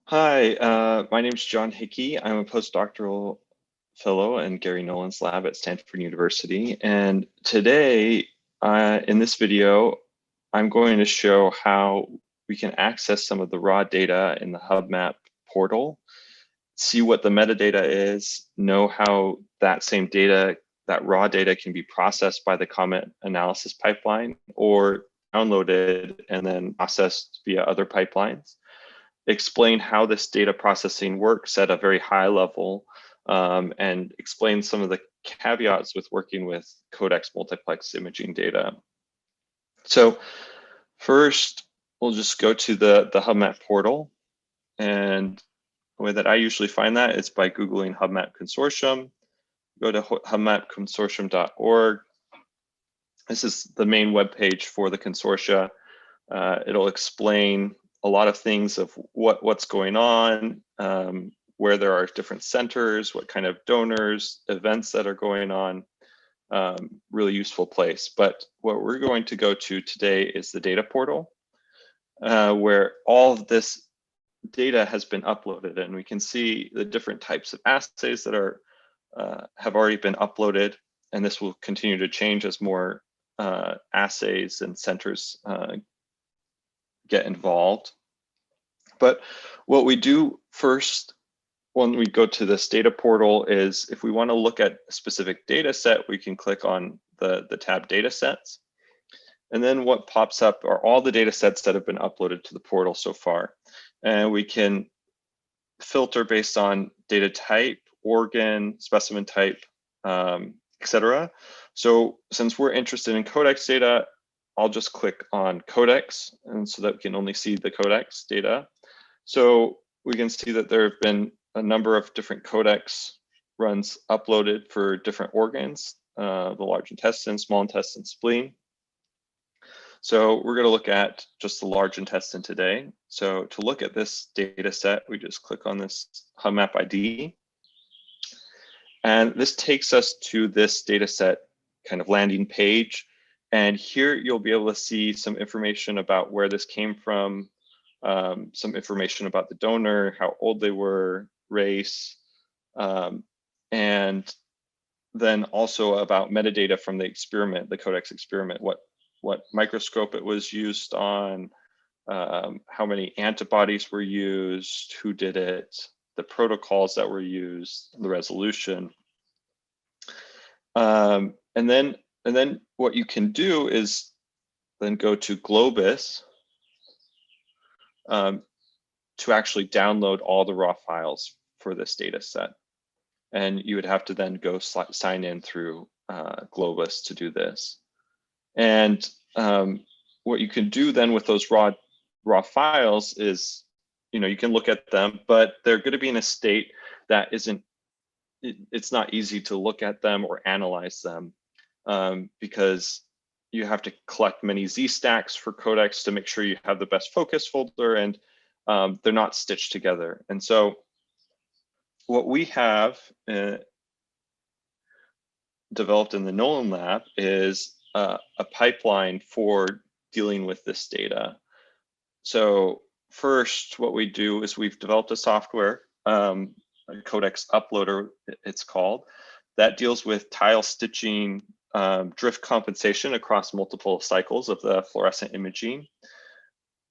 Hi, my name is John Hickey. I'm a postdoctoral fellow in Gary Nolan's lab at Stanford University. And today, in this video, I'm going to show how we can access some of the raw data in the HubMap portal, see what the metadata is, know how that same data, that raw data can be processed by the comment analysis pipeline or downloaded and then processed via other pipelines, explain how this data processing works at a very high level, and explain some of the caveats with working with codex multiplex imaging data. So first, we'll just go to the HubMap portal. And the way that I usually find that is by Googling HubMap Consortium. Go to hubmapconsortium.org. This is the main webpage for the consortia. It'll explain a lot of things of what's going on, where there are different centers, what kind of donors, events that are going on. Really useful place. But what we're going to go to today is the data portal, where all of this data has been uploaded, and we can see the different types of assays that are have already been uploaded, and this will continue to change as more assays and centers get involved. But what we do first when we go to this data portal is if we want to look at a specific data set, we can click on the tab data sets. And then what pops up are all the data sets that have been uploaded to the portal so far. And we can filter based on data type, organ, specimen type, etc. So since we're interested in codex data, I'll just click on codex, and so that we can only see the codex data. So we can see that there have been a number of different codex runs uploaded for different organs, the large intestine, small intestine, spleen. So we're going to look at just the large intestine today. So to look at this data set, we just click on this HubMap ID. And this takes us to this data set kind of landing page. And here you'll be able to see some information about where this came from, some information about the donor, how old they were, race, and then also about metadata from the experiment, the codex experiment, what microscope it was used on, how many antibodies were used, who did it, the protocols that were used, the resolution. And then what you can do is then go to Globus to actually download all the raw files for this data set. And you would have to then go sign in through Globus to do this. And what you can do then with those raw files is, you can look at them, but they're going to be in a state that it's not easy to look at them or analyze them, because you have to collect many Z stacks for codex to make sure you have the best focus folder, and they're not stitched together. And so what we have developed in the Nolan lab is a pipeline for dealing with this data. So first, what we do is we've developed a software, a codex uploader, it's called, that deals with tile stitching, drift compensation across multiple cycles of the fluorescent imaging,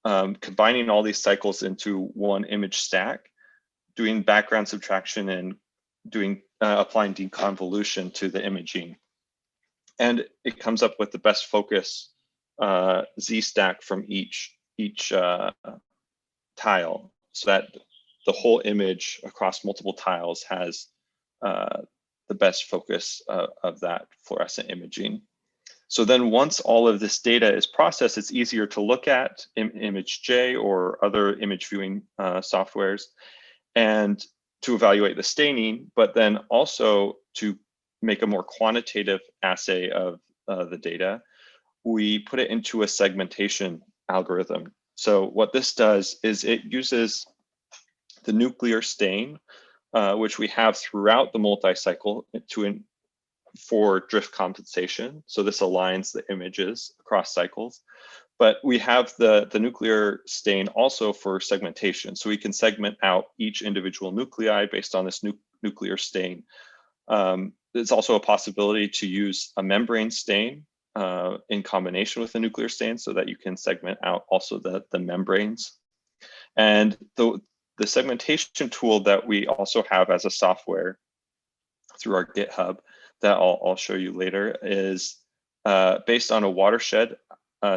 combining all these cycles into one image stack, doing background subtraction, and doing applying deconvolution to the imaging. And it comes up with the best focus Z stack from each tile, so that the whole image across multiple tiles has the best focus of that fluorescent imaging. So then once all of this data is processed, it's easier to look at ImageJ or other image viewing softwares, and to evaluate the staining, but then also to make a more quantitative assay of the data, we put it into a segmentation algorithm. So what this does is it uses the nuclear stain, which we have throughout the multi-cycle for drift compensation. So this aligns the images across cycles. But we have the nuclear stain also for segmentation. So we can segment out each individual nuclei based on this nuclear stain. There's also a possibility to use a membrane stain in combination with the nuclear stain so that you can segment out also the membranes. And the segmentation tool that we also have as a software through our GitHub that I'll show you later is based on a watershed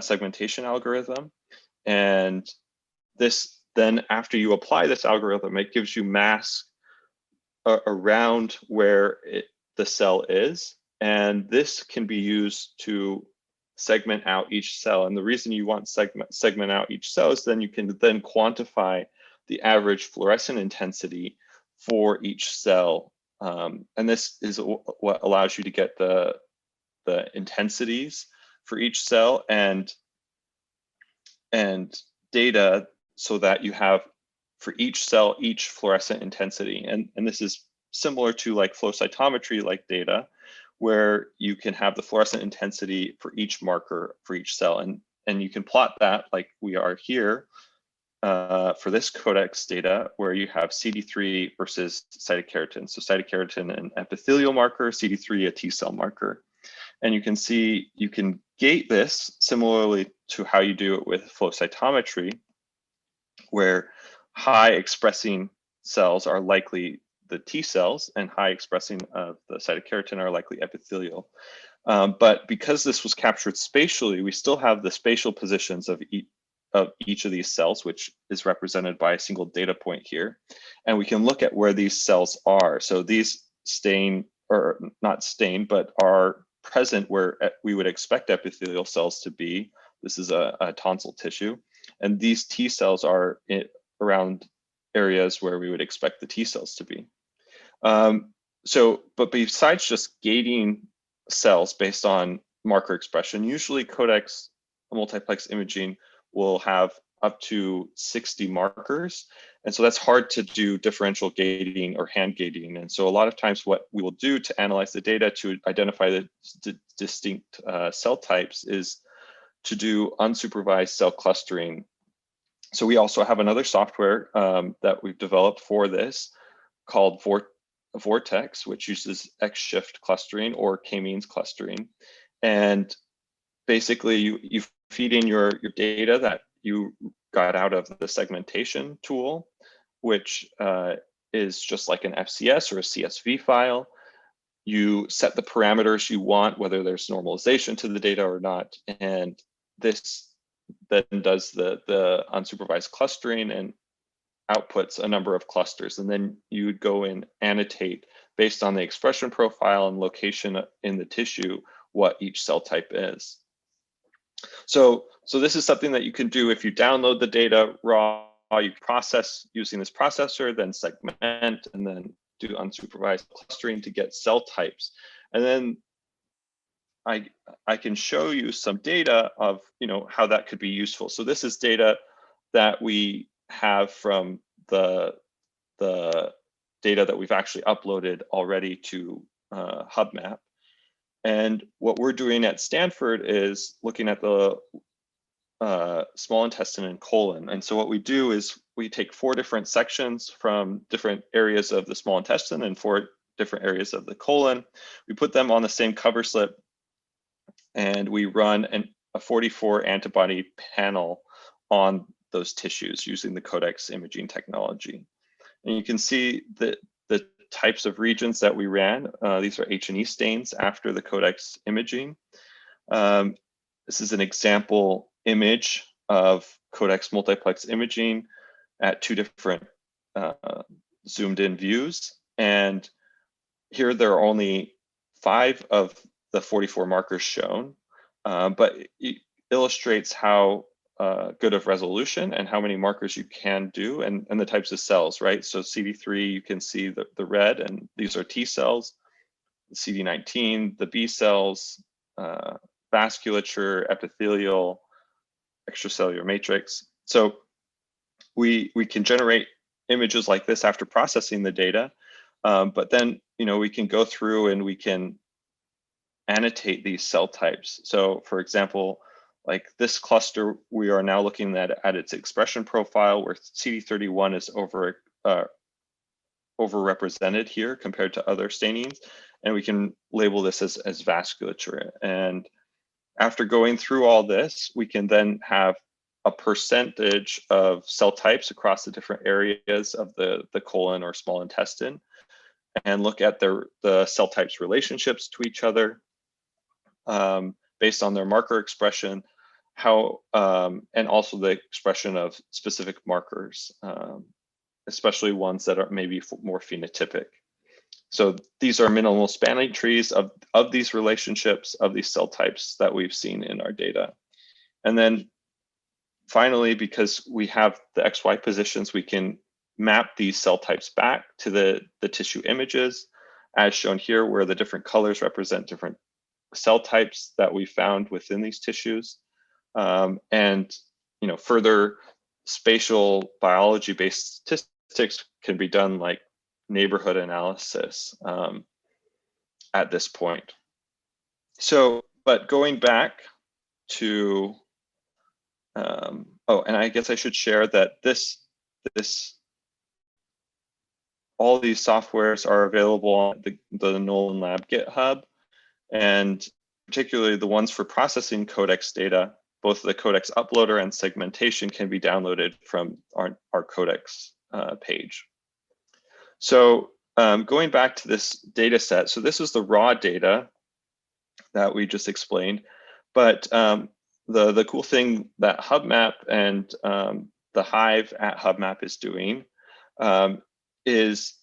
segmentation algorithm. And this then, after you apply this algorithm, it gives you masks around where the cell is. And this can be used to segment out each cell. And the reason you want segment out each cell is then you can then quantify the average fluorescent intensity for each cell. And this is what allows you to get the intensities for each cell and data so that you have for each cell, each fluorescent intensity. And this is similar to like flow cytometry like data, where you can have the fluorescent intensity for each marker for each cell. And you can plot that like we are here for this Codex data, where you have CD3 versus cytokeratin. So cytokeratin, an epithelial marker, CD3, a T cell marker. And you can see, you can gate this similarly to how you do it with flow cytometry, where high expressing cells are likely the T cells and high expressing of the cytokeratin are likely epithelial. But because this was captured spatially, we still have the spatial positions of each of these cells, which is represented by a single data point here. And we can look at where these cells are. So these stain, or not stain, but are present where we would expect epithelial cells to be. This is a tonsil tissue. And these T cells are around areas where we would expect the T cells to be. But besides just gating cells based on marker expression, usually Codex multiplex imaging will have up to 60 markers. And so that's hard to do differential gating or hand gating. And so a lot of times what we will do to analyze the data to identify the distinct cell types is to do unsupervised cell clustering. So we also have another software that we've developed for this called Vortex, which uses X-shift clustering or k-means clustering. And basically you feed in your data that you got out of the segmentation tool, which is just like an FCS or a CSV file. You set the parameters you want, whether there's normalization to the data or not. And this then does the unsupervised clustering and outputs a number of clusters. And then you would go and annotate based on the expression profile and location in the tissue what each cell type is. So this is something that you can do if you download the data raw, you process using this processor, then segment, and then do unsupervised clustering to get cell types. And then I can show you some data of how that could be useful. So this is data that we have from the data that we've actually uploaded already to HubMap. And what we're doing at Stanford is looking at the small intestine and colon. And so what we do is we take 4 different sections from different areas of the small intestine and 4 different areas of the colon. We put them on the same cover slip, and we run a 44 antibody panel on those tissues using the Codex imaging technology. And you can see the types of regions that we ran. These are H&E stains after the Codex imaging. This is an example image of Codex multiplex imaging at 2 different zoomed in views. And here there are only 5 of the 44 markers shown, but it illustrates how good of resolution and how many markers you can do and the types of cells, right? So CD3, you can see the red, and these are T cells, CD19, the B cells, vasculature, epithelial, extracellular matrix. So we can generate images like this after processing the data, but then we can go through and we can annotate these cell types. So for example, like this cluster, we are now looking at its expression profile, where CD31 is overrepresented here compared to other stainings, and we can label this as vasculature. And after going through all this, we can then have a percentage of cell types across the different areas of the colon or small intestine, and look at the cell types relationships to each other based on their marker expression, and also the expression of specific markers, especially ones that are maybe more phenotypic. So these are minimal spanning trees of these relationships, of these cell types that we've seen in our data. And then finally, because we have the XY positions, we can map these cell types back to the tissue images, as shown here, where the different colors represent different cell types that we found within these tissues. And further spatial biology-based statistics can be done, like neighborhood analysis at this point. So, but going back to, and I guess I should share that all these softwares are available on the Nolan Lab GitHub, and particularly the ones for processing codex data. Both the codex uploader and segmentation can be downloaded from our codex page. So going back to this data set, so this is the raw data that we just explained, but the cool thing that HubMap and the Hive at HubMap is doing is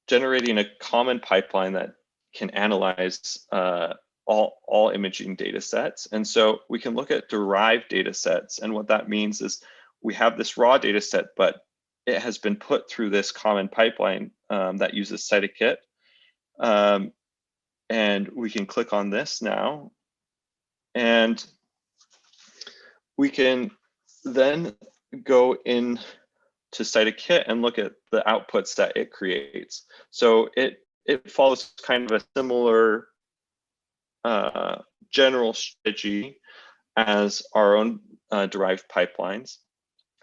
generating a common pipeline that can analyze all imaging data sets. And so we can look at derived data sets. And what that means is we have this raw data set, but it has been put through this common pipeline that uses Cytokit. And we can click on this now. And we can then go in to Cytokit and look at the outputs that it creates. So it follows kind of a similar general strategy as our own derived pipelines,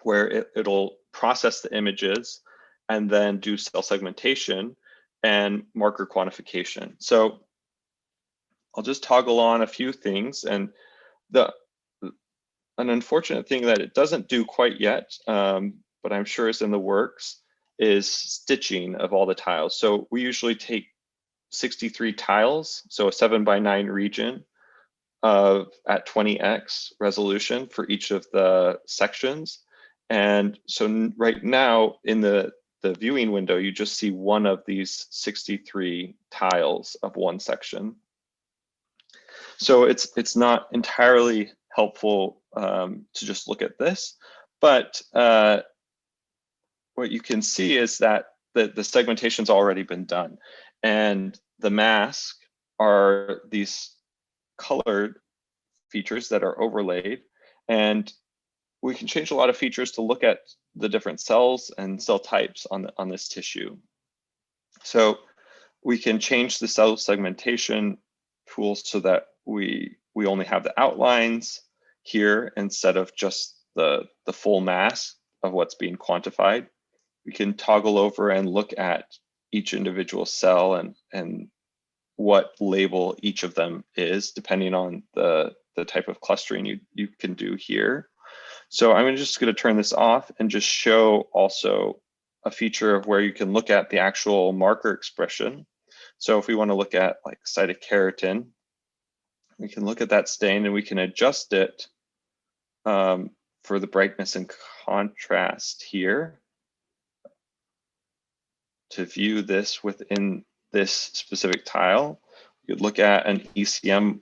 where it'll process the images and then do cell segmentation and marker quantification. So I'll just toggle on a few things, and an unfortunate thing that it doesn't do quite yet, but I'm sure is in the works, is stitching of all the tiles. So we usually take 63 tiles, so a 7:9 region at 20x resolution for each of the sections. And so right now in the viewing window, you just see one of these 63 tiles of one section. So it's not entirely helpful to just look at this, but what you can see is that the segmentation's already been done, and the mask are these colored features that are overlaid, and we can change a lot of features to look at the different cells and cell types on this tissue. So we can change the cell segmentation tools so that we only have the outlines here instead of just the full mass of what's being quantified. We can toggle over and look at each individual cell and what label each of them is, depending on the type of clustering you can do here. So I'm just going to turn this off and just show also a feature of where you can look at the actual marker expression. So if we want to look at like cytokeratin, we can look at that stain and we can adjust it for the brightness and contrast here to view this within this specific tile. You could look at an ECM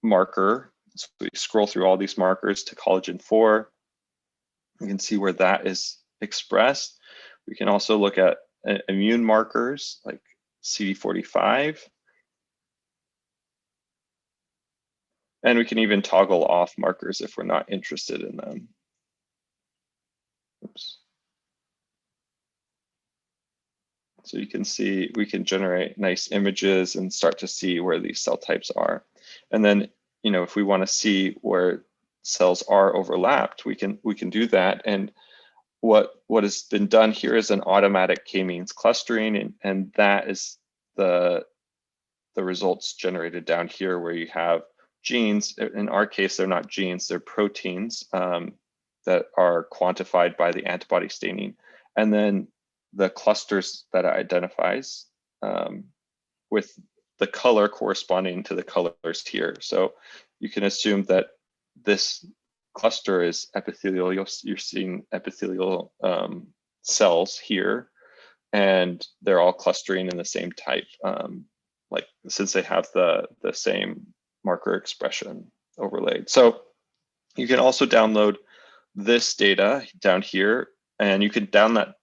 marker. So we scroll through all these markers to collagen 4. We can see where that is expressed. We can also look at immune markers like CD45. And we can even toggle off markers if we're not interested in them. Oops. So you can see we can generate nice images and start to see where these cell types are. And then if we want to see where cells are overlapped, we can do that. And what has been done here is an automatic k-means clustering, and that is the results generated down here, where you have genes. In our case, they're not genes, they're proteins that are quantified by the antibody staining, and then the clusters that it identifies with the color corresponding to the colors here. So you can assume that this cluster is epithelial. You're seeing epithelial cells here, and they're all clustering in the same type, like since they have the same marker expression overlaid. So you can also download this data down here, and you can download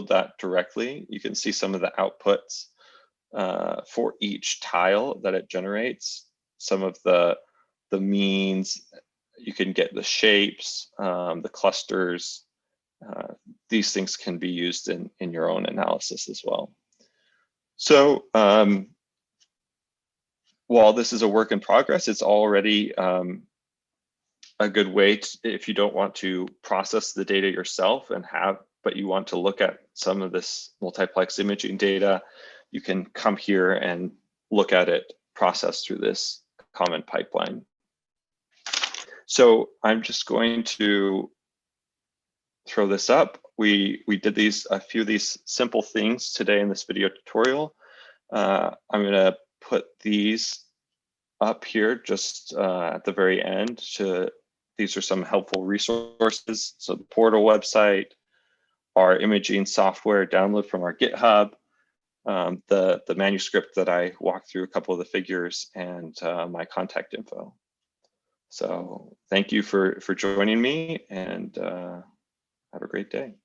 that directly. You can see some of the outputs for each tile that it generates, some of the means. You can get the shapes, the clusters. These things can be used in your own analysis as well. So while this is a work in progress, it's already a good way to, if you don't want to process the data yourself but you want to look at some of this multiplex imaging data, you can come here and look at it processed through this common pipeline. So I'm just going to throw this up. We did a few of these simple things today in this video tutorial. I'm going to put these up here just at the very end. These are some helpful resources. So the portal website, our imaging software download from our GitHub, the manuscript that I walked through a couple of the figures, and my contact info. So thank you for joining me, and have a great day.